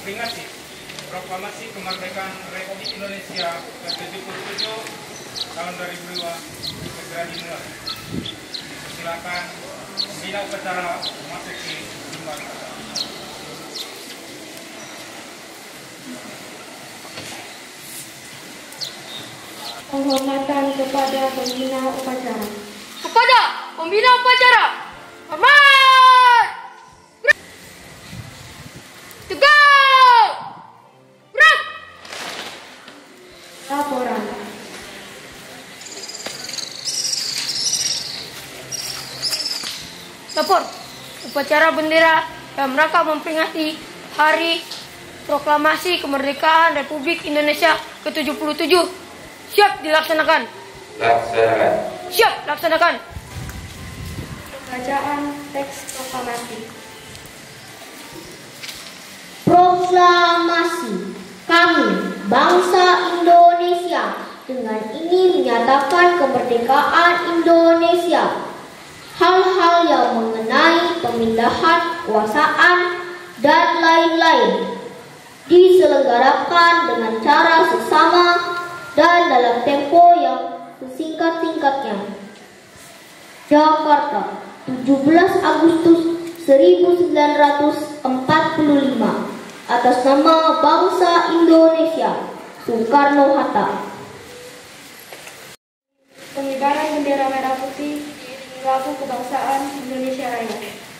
memperingati Proklamasi Kemerdekaan Republik Indonesia ke-77 tahun 2002 segera dimulai. Silakan pembina upacara memasuki mimbar. Penghormatan kepada pembina upacara. Kepada pembina upacara, hormat! Tegak! Gerak! Laporan. Lapor, upacara bendera dalam rangka memperingati Hari Proklamasi Kemerdekaan Republik Indonesia ke-77 siap dilaksanakan. Laksanakan. Siap laksanakan. Bacaan teks proklamasi. Proklamasi. Kami, bangsa Indonesia, dengan ini menyatakan kemerdekaan Indonesia. Hal-hal yang mengenai pemindahan kekuasaan dan lain-lain diselenggarakan dengan cara seksama dan dalam tempo yang sesingkat-singkatnya. Jakarta, 17 Agustus 1945. Atas nama bangsa Indonesia, Soekarno-Hatta. Pengibaran bendera merah putih diiringi lagu kebangsaan Indonesia Raya.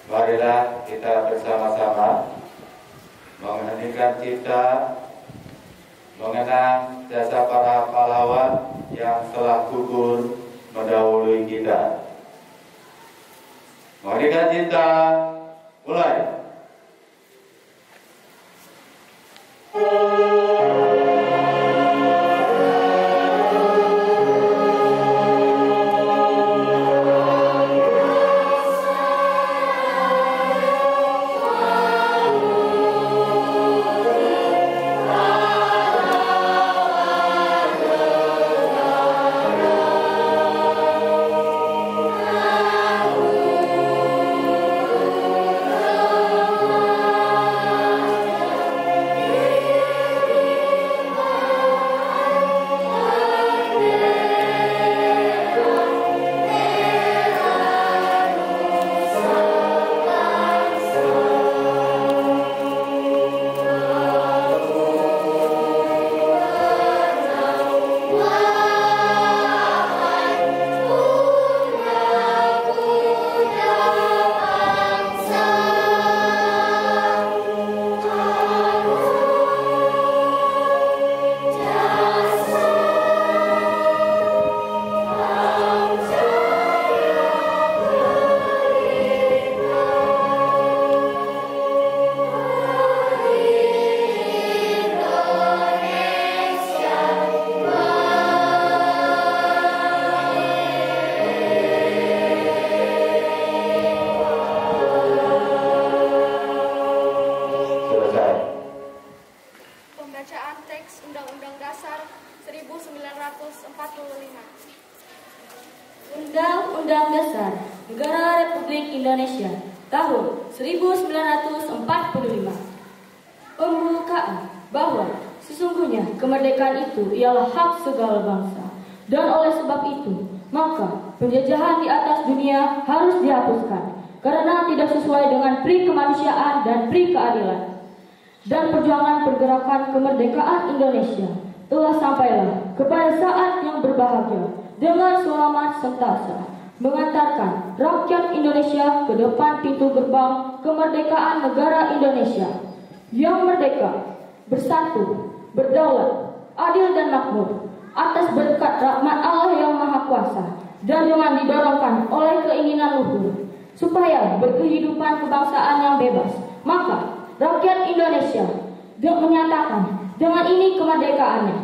Marilah kita bersama-sama mengheningkan cipta, mengenang jasa para pahlawan yang telah gugur mendahului kita. Mengheningkan cipta, mulai. Pembacaan teks Undang-Undang Dasar 1945. Undang-Undang Dasar Negara Republik Indonesia tahun 1945 Pembukaan bahwa sesungguhnya kemerdekaan itu ialah hak segala bangsa, dan oleh sebab itu maka penjajahan di atas dunia harus dihapuskan karena tidak sesuai dengan pri kemanusiaan dan pri keadilan. Dan perjuangan pergerakan kemerdekaan Indonesia telah sampailah kepada saat yang berbahagia dengan selamat sentosa mengantarkan rakyat Indonesia ke depan pintu gerbang kemerdekaan negara Indonesia yang merdeka, bersatu, berdaulat, adil dan makmur atas berkat rahmat Allah yang Maha Kuasa, dan dengan didorongkan oleh keinginan luhur supaya berkehidupan kebangsaan yang bebas, maka rakyat Indonesia menyatakan dengan ini kemerdekaannya.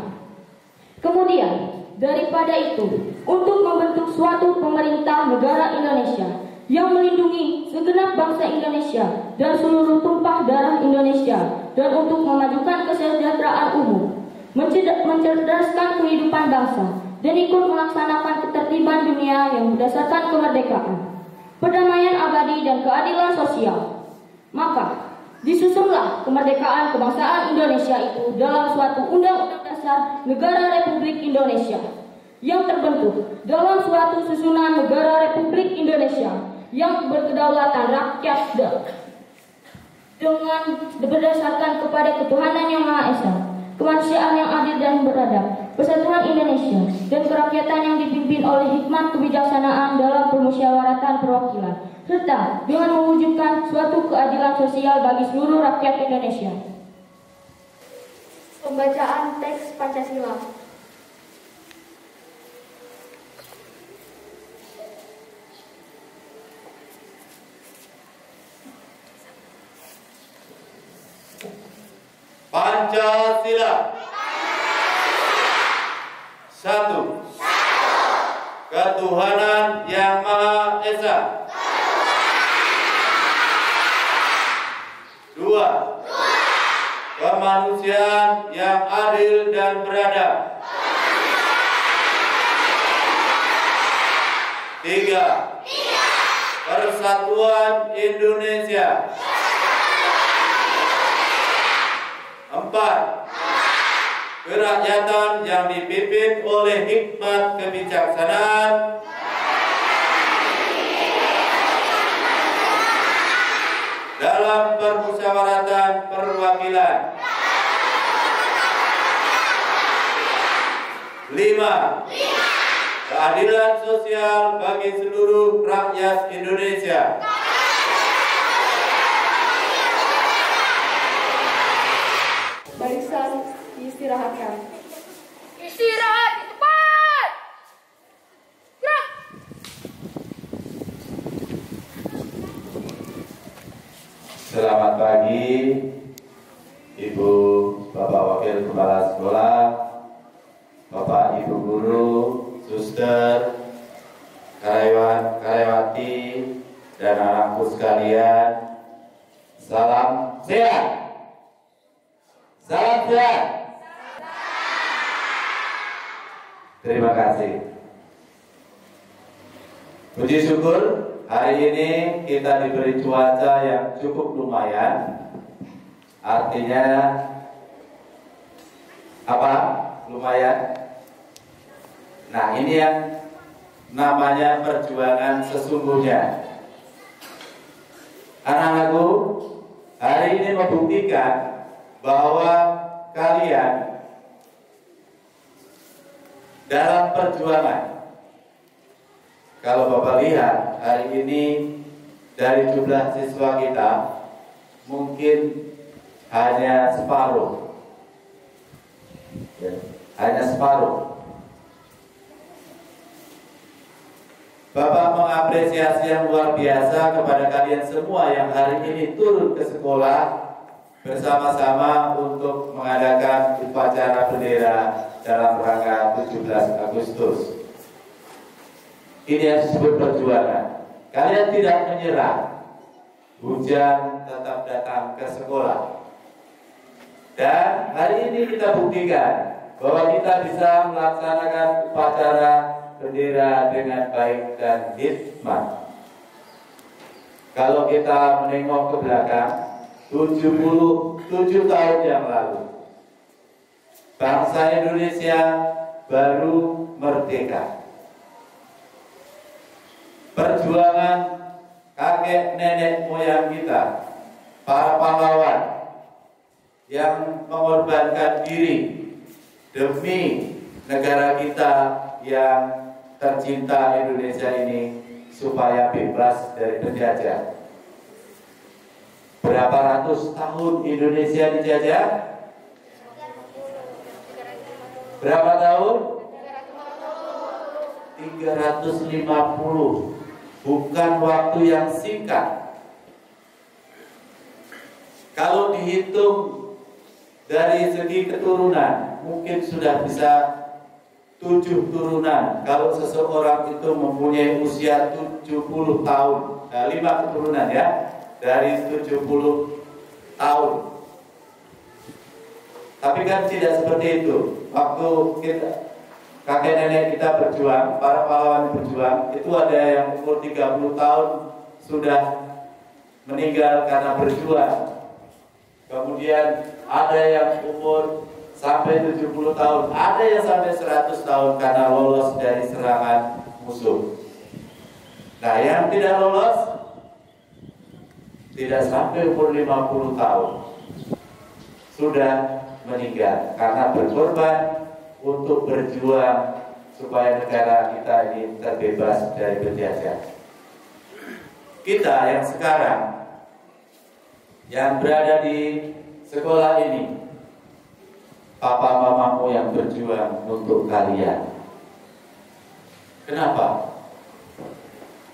Kemudian daripada itu, untuk membentuk suatu pemerintah negara Indonesia yang melindungi segenap bangsa Indonesia dan seluruh tumpah darah Indonesia, dan untuk memajukan kesejahteraan umum, mencerdaskan kehidupan bangsa, dan ikut melaksanakan ketertiban dunia yang berdasarkan kemerdekaan, perdamaian abadi dan keadilan sosial. Maka disusunlah kemerdekaan kebangsaan Indonesia itu dalam suatu Undang-Undang Dasar Negara Republik Indonesia yang terbentuk dalam suatu susunan Negara Republik Indonesia yang berkedaulatan rakyat dengan berdasarkan kepada ketuhanan yang Maha Esa, kemanusiaan yang adil dan beradab, persatuan Indonesia, dan kerakyatan yang dipimpin oleh hikmat kebijaksanaan dalam permusyawaratan perwakilan, serta dengan mewujudkan suatu keadilan sosial bagi seluruh rakyat Indonesia. Pembacaan teks Pancasila. Pancasila. Satu. Ketuhanan yang Maha Esa. Dua. Kemanusiaan yang adil dan beradab. Tiga. Persatuan Indonesia. Empat. Kerakyatan yang dipimpin oleh hikmat kebijaksanaan. Dalam permusyawaratan perwakilan. 5. Keadilan sosial bagi seluruh rakyat Indonesia. diistirahatkan. Istirahat cepat. Gerak. Selamat pagi, Ibu, Bapak Wakil Kepala Sekolah, Bapak Ibu Guru, Suster, karyawan, karyawati, dan anakku sekalian. Salam sehat. Salam sehat. Terima kasih. Puji syukur, hari ini kita diberi cuaca yang cukup lumayan. Artinya apa? Lumayan. Nah, ini yang namanya perjuangan sesungguhnya. Anak-anakku, hari ini membuktikan bahwa kalian dalam perjuangan. Kalau Bapak lihat hari ini dari jumlah siswa kita mungkin hanya separuh, ya, hanya separuh. Bapak mengapresiasi yang luar biasa kepada kalian semua yang hari ini turun ke sekolah bersama-sama untuk mengadakan upacara bendera dalam rangka 17 Agustus. Ini yang disebut perjuangan. Kalian tidak menyerah. Hujan tetap datang ke sekolah. Dan hari ini kita buktikan bahwa kita bisa melaksanakan upacara bendera dengan baik dan hikmat. Kalau kita menengok ke belakang, 77 tahun yang lalu, bangsa Indonesia baru merdeka. Perjuangan kakek nenek moyang kita, para pahlawan yang mengorbankan diri demi negara kita yang tercinta Indonesia ini supaya bebas dari penjajah. Berapa ratus tahun Indonesia dijajah? Berapa tahun? 350. Bukan waktu yang singkat. Kalau dihitung dari segi keturunan, mungkin sudah bisa 7 turunan. Kalau seseorang itu mempunyai usia 70 tahun, 5 keturunan ya, dari 70 tahun. Tapi kan tidak seperti itu. Waktu kita kakek nenek kita berjuang, para pahlawan berjuang, itu ada yang umur 30 tahun sudah meninggal karena berjuang. Kemudian ada yang umur sampai 70 tahun, ada yang sampai 100 tahun karena lolos dari serangan musuh. Nah, yang tidak lolos tidak sampai umur 50 tahun sudah meninggal karena berkorban untuk berjuang supaya negara kita ini terbebas dari penjajah. Kita yang sekarang yang berada di sekolah ini, papa mamamu yang berjuang untuk kalian. Kenapa?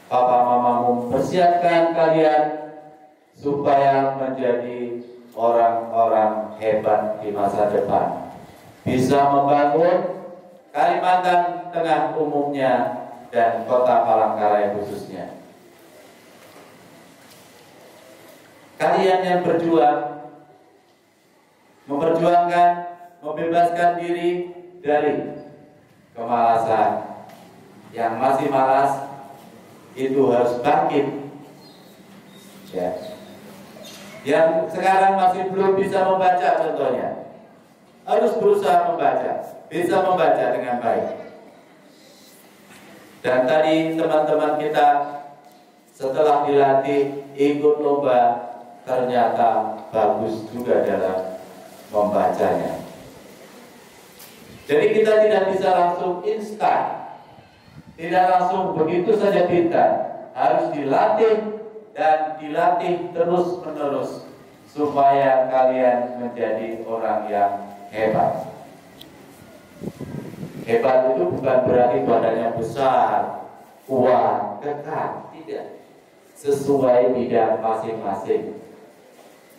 Papa mamamu persiapkan kalian supaya menjadi orang-orang hebat di masa depan. Bisa membangun Kalimantan Tengah umumnya dan Kota Palangkaraya khususnya. Kalian yang berjuang, memperjuangkan, membebaskan diri dari kemalasan. Yang masih malas itu harus bangkit. Ya. Yang sekarang masih belum bisa membaca contohnya, harus berusaha membaca, bisa membaca dengan baik. Dan tadi teman-teman kita setelah dilatih ikut lomba, ternyata bagus juga dalam membacanya. Jadi kita tidak bisa langsung instan, tidak langsung begitu saja pintar, harus dilatih dan dilatih terus-menerus supaya kalian menjadi orang yang hebat. Hebat itu bukan berarti badannya besar, kuat, kekar, tidak. Sesuai bidang masing-masing.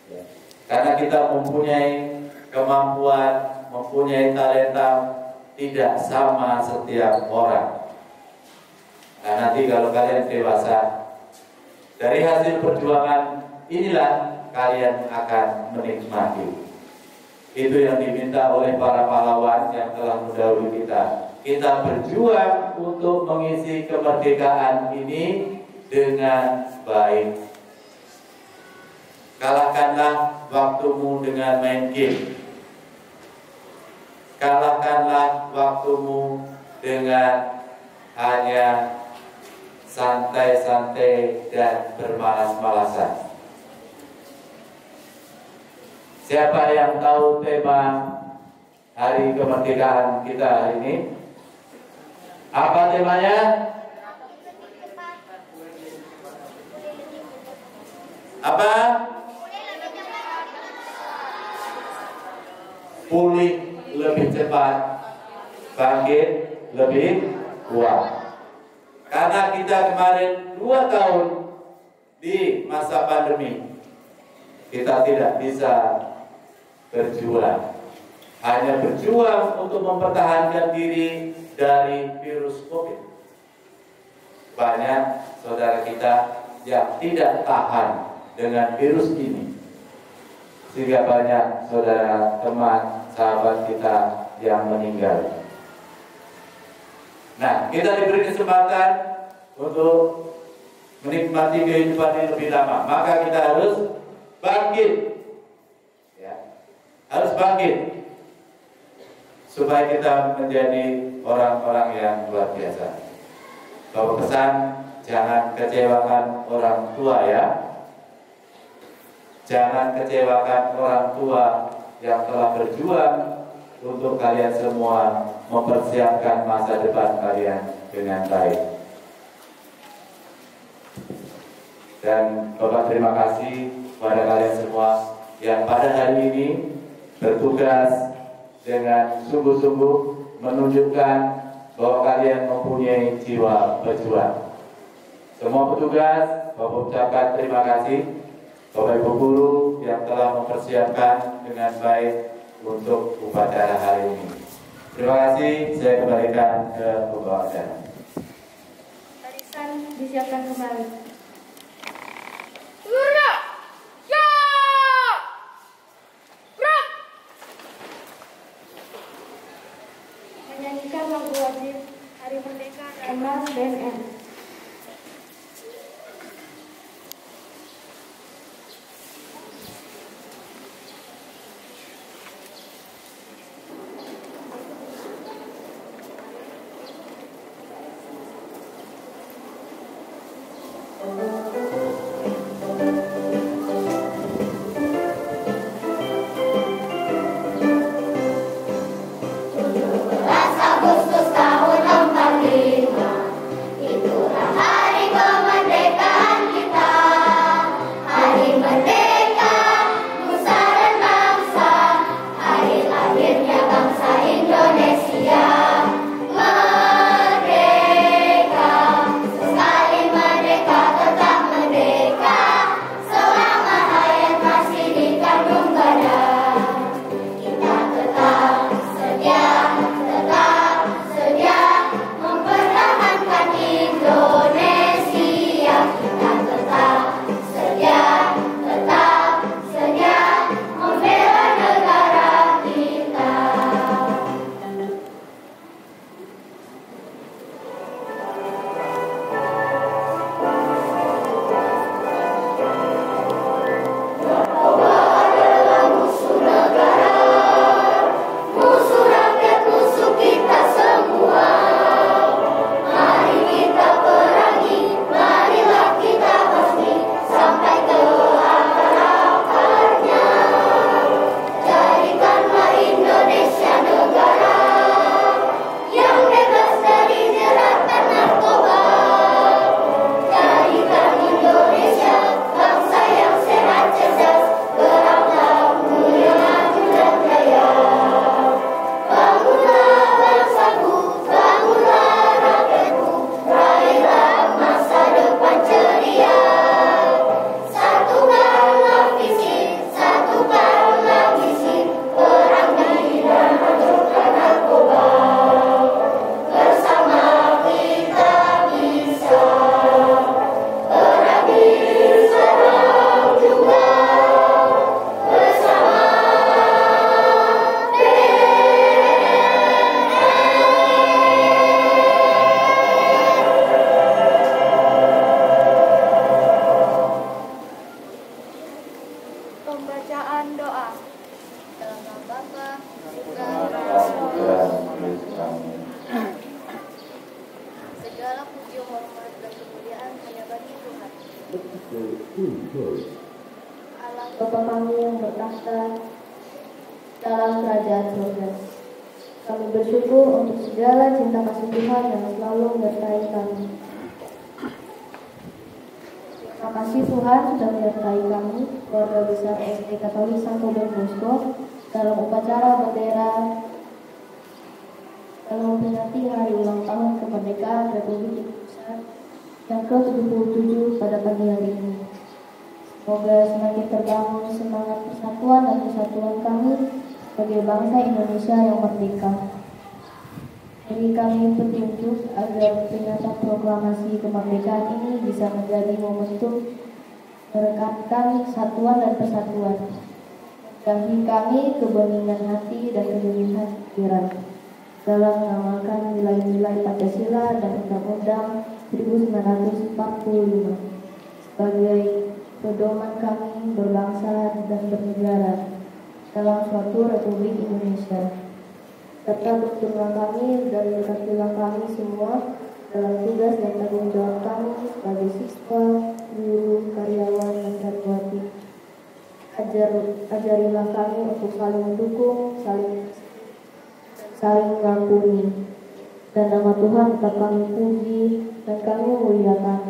Ya. Karena kita mempunyai kemampuan, mempunyai talenta tidak sama setiap orang. Nah, nanti kalau kalian dewasa, dari hasil perjuangan inilah kalian akan menikmati. Itu yang diminta oleh para pahlawan yang telah mendahului kita. Kita berjuang untuk mengisi kemerdekaan ini dengan baik. Kalahkanlah waktumu dengan main game. Kalahkanlah waktumu dengan hanya santai-santai dan bermalas-malasan. Siapa yang tahu tema hari kemerdekaan kita hari ini? Apa temanya? Apa? Pulih lebih cepat, bangkit lebih kuat. Karena kita kemarin 2 tahun di masa pandemi, kita tidak bisa berjuang, hanya berjuang untuk mempertahankan diri dari virus COVID. Banyak saudara kita yang tidak tahan dengan virus ini, sehingga banyak saudara, teman, sahabat kita yang meninggal. Nah, kita diberi kesempatan untuk menikmati kehidupan ini lebih lama, maka kita harus bangkit. Harus bangkit supaya kita menjadi orang-orang yang luar biasa. Bapak pesan, jangan kecewakan orang tua ya. Jangan kecewakan orang tua yang telah berjuang untuk kalian semua mempersiapkan masa depan kalian dengan baik. Dan Bapak terima kasih kepada kalian semua yang pada hari ini bertugas dengan sungguh-sungguh menunjukkan bahwa kalian mempunyai jiwa berjuang. Semua petugas, Bapak ucapkan terima kasih. Bapak Ibu guru yang telah mempersiapkan dengan baik untuk upacara hari ini. Terima kasih, saya kembalikan ke pembawa acara. Barisan disiapkan kembali. Menyanyikan lagu wajib Hari Merdeka Emas BNN. Allah Bapa kami yang bertahta dalam kerajaan surga. Kami bersyukur untuk segala cinta kasih Tuhan yang selalu menyertai kami. Terima kasih Tuhan sudah menyertai kami, keluarga besar SD Katolik Santo Don Bosco, dalam upacara bendera dalam memperingati hari ulang tahun kemerdekaan Republik Indonesia yang ke-77 pada pagi hari ini. Semoga semakin terbangun semangat persatuan dan kesatuan kami sebagai bangsa Indonesia yang merdeka. Beri kami petunjuk agar peringatan proklamasi kemerdekaan ini bisa menjadi momentum merekatkan kesatuan dan persatuan. Bagi kami kebeningan hati dan kejernihan pikiran dalam mengamalkan nilai-nilai Pancasila dan Undang-Undang 1945 sebagai pedoman kami berbangsa dan bernegara dalam suatu Republik Indonesia, serta bertolong kami dan berkatilah kami semua dalam tugas dan tanggung jawab kami sebagai siswa, guru, karyawan, dan karyawati. Ajarilah kami untuk saling mendukung, saling mengampuni, dan nama Tuhan tetap kami puji dan kami muliakan.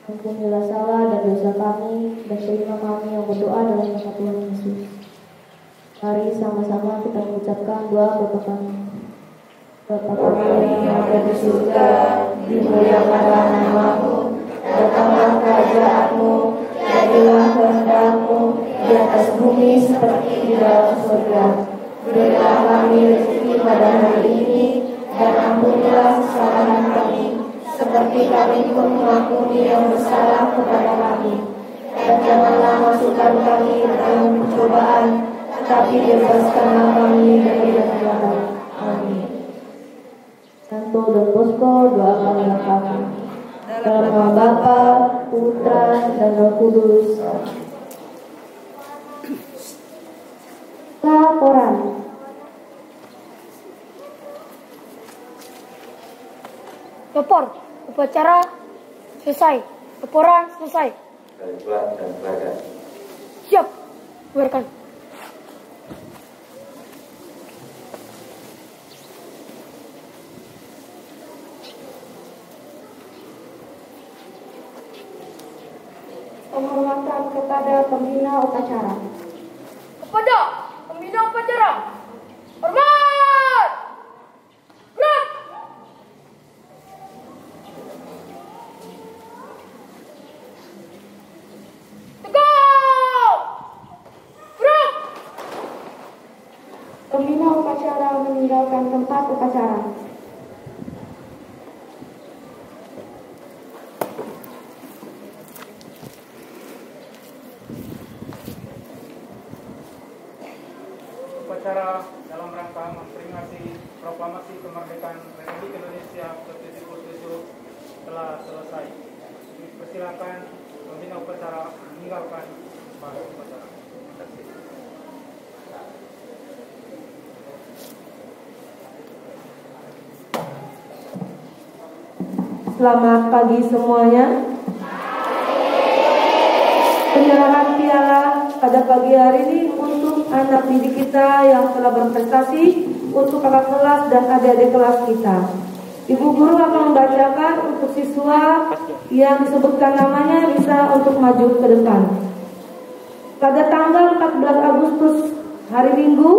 Ampunilah salah dan dosa kami, dan terima kami yang berdoa dalam nama Tuhan Yesus. Mari sama-sama kita mengucapkan doa Bapa kami. Bapa kami yang ada di surga, dimuliakanlah nama-Mu, datanglah kerajaan-Mu, jadilah kehendak-Mu di atas bumi seperti di dalam surga. Berilah kami rezeki pada hari ini, dan ampunilah kesalahan kami, seperti kami pun mengampuni yang bersalah kepada kami. Dan janganlah masukkan kami ke dalam pencobaan, tetapi bebaskanlah kami dari yang jahat. Amin. Santo Don Bosco, doakanlah kami. Dalam nama Bapa, Putra, dan Roh Kudus. Laporan. Lapor, upacara selesai. Laporan selesai. Dan pelajar. Siap, bubarkan. Penghormatan kepada pembina upacara. Kepada pembina upacara, hormat! Gerak! Tegak! Gerak! Pembina upacara meninggalkan tempat upacara. Upacara dalam rangka memperingati proklamasi kemerdekaan Republik Indonesia ke-77 telah selesai. Persilakan pembina upacara meninggalkan tempat upacara. Terima kasih. Selamat pagi semuanya. Penyerahan piala pada pagi hari ini untuk anak didik kita yang telah berprestasi, untuk kakak kelas dan adik-adik kelas kita. Ibu guru akan membacakan untuk siswa yang disebutkan namanya bisa untuk maju ke depan. Pada tanggal 14 Agustus hari Minggu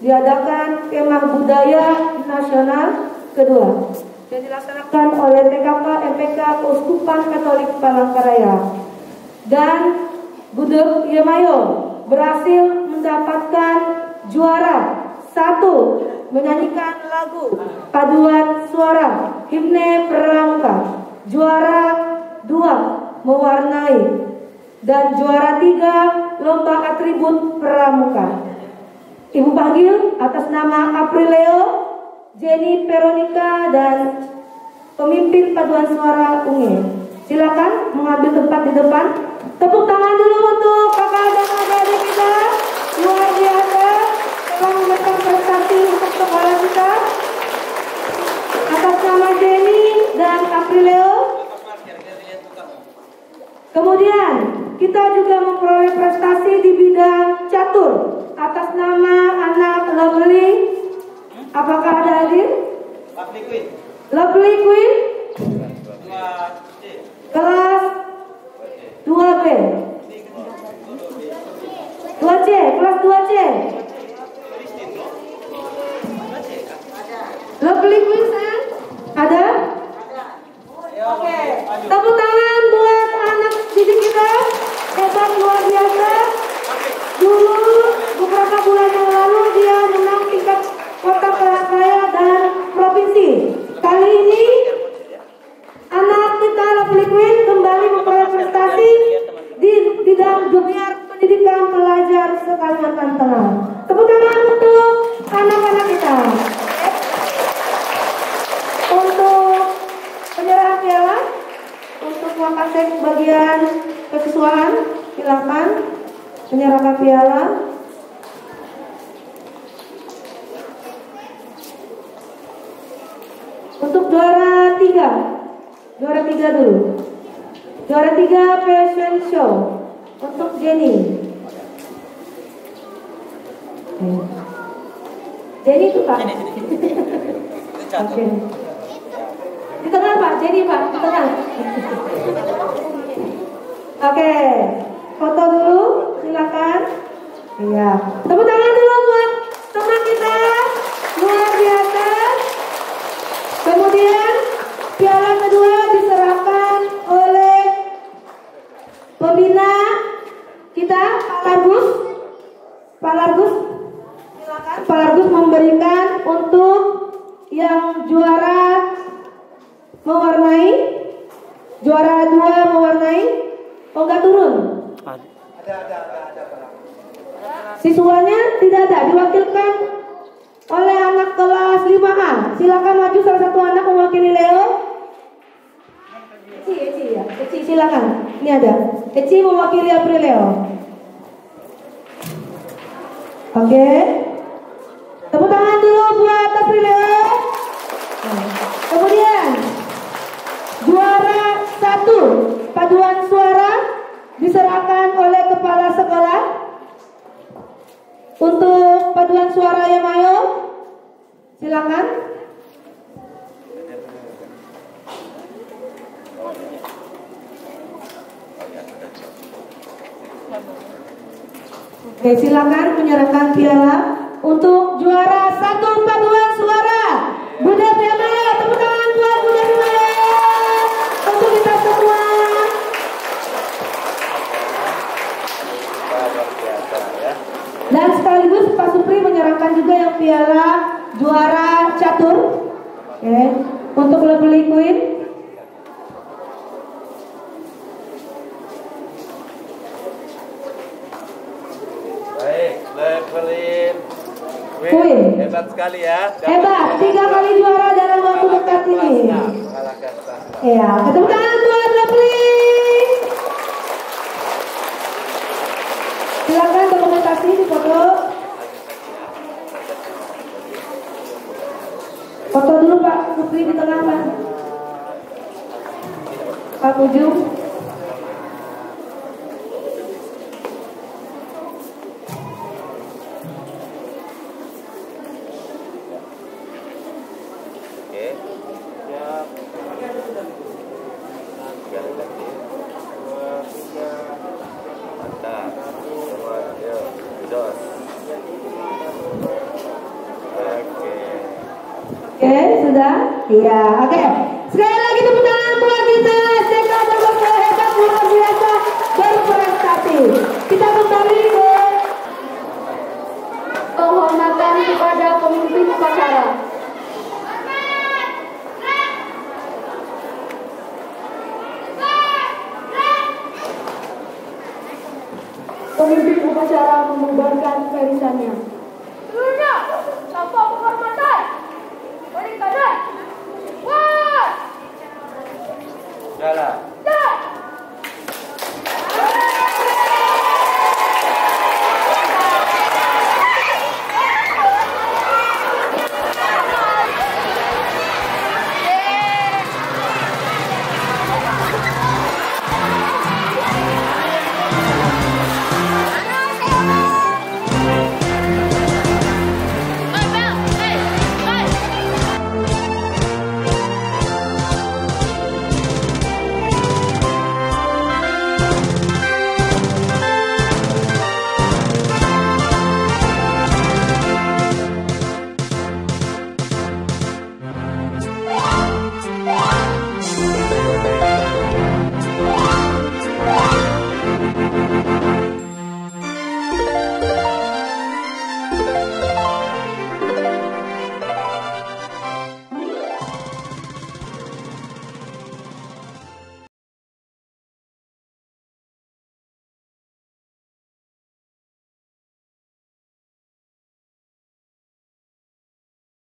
diadakan Kemah Budaya Nasional kedua yang dilaksanakan oleh TKK MPK Keuskupan Katolik Palangkaraya, dan Gudeg Yemayo berhasil mendapatkan juara 1 menyanyikan lagu paduan suara himne pramuka, juara 2 mewarnai, dan juara 3 lomba atribut pramuka. Ibu panggil atas nama Aprileo, Jenny Veronica, dan pemimpin paduan suara Unge. Silakan mengambil tempat di depan. Tepuk tangan dulu untuk kakak dan adik-adik kita. Luar biasa telah memberikan prestasi untuk sekolah kita. Atas nama Jenny dan Aprileo. Kemudian Kemudian kita juga memperoleh prestasi di bidang catur atas nama anak Lovely. Apakah ada hadir? Lovely Queen kelas 2B 2C, kelas 2C. Lovely Queen sayang? Ada? Oke. Tepuk tangan buat anak didik kita. Hebat, luar biasa. Dulu beberapa bulan yang lalu dia menang tingkat kota Palangkaraya dan provinsi. Kali ini anak kita Lovely Queen kembali memperoleh prestasi di bidang dunia pendidikan pelajar se-Kalimantan Tengah. Tepuk tangan untuk anak-anak kita. Untuk penyerahan piala untuk Wakasek bagian kesiswaan, silakan menyerahkan piala. Untuk juara 3 dulu. Juara 3 fashion show untuk Jenny. Jenny itu Pak. Oke. Di tengah Pak, Jenny Pak, di tengah. Oke, foto dulu, silakan. Iya, tepuk tangan dulu buat teman kita, luar biasa. Kemudian piala kedua diserahkan oleh pembina kita, Pak Largus. Silakan, Pak Largus memberikan untuk yang juara mewarnai, juara 2 mewarnai. Oh, nggak turun? Ada. Siswanya tidak ada, diwakilkan oleh anak kelas 5A. Silakan maju salah satu anak mewakili Leo. Eci ya, Eci silakan. Ini ada. Eci mewakili Aprileo. Oke. Tepuk tangan dulu buat Aprileo. Kemudian juara 1 paduan suara diserahkan oleh kepala sekolah. Untuk paduan suara yang ayo, silakan. Oke, silakan menyerahkan piala untuk juara 1 paduan suara. Bunda Priamaya, tepuk tangan buat Bunda Priamaya untuk kita semua. Dan sekaligus Pak Supri menyerahkan juga yang piala juara catur. Oke, untuk Lovely Queen. Baik, Lovely Queen. hebat sekali ya. Hebat, 3 kali juara dalam waktu dekat ini. Iya, tepuk tangan buat Lovely. Silakan dokumentasi di foto. Foto dulu Pak Supri di tengah Pak. Pak Ujung. Oke, sudah? Iya, oke. Sekali lagi tepuk tangan buat kita. Jeka berbangsa hebat luar biasa berprestasi. Kita kembali ke Penghormatan kepada pemimpin upacara. Pemimpin upacara membubarkan barisannya. Seluruhnya tanpa penghormatan. Balik kanan. Wah! Jalan.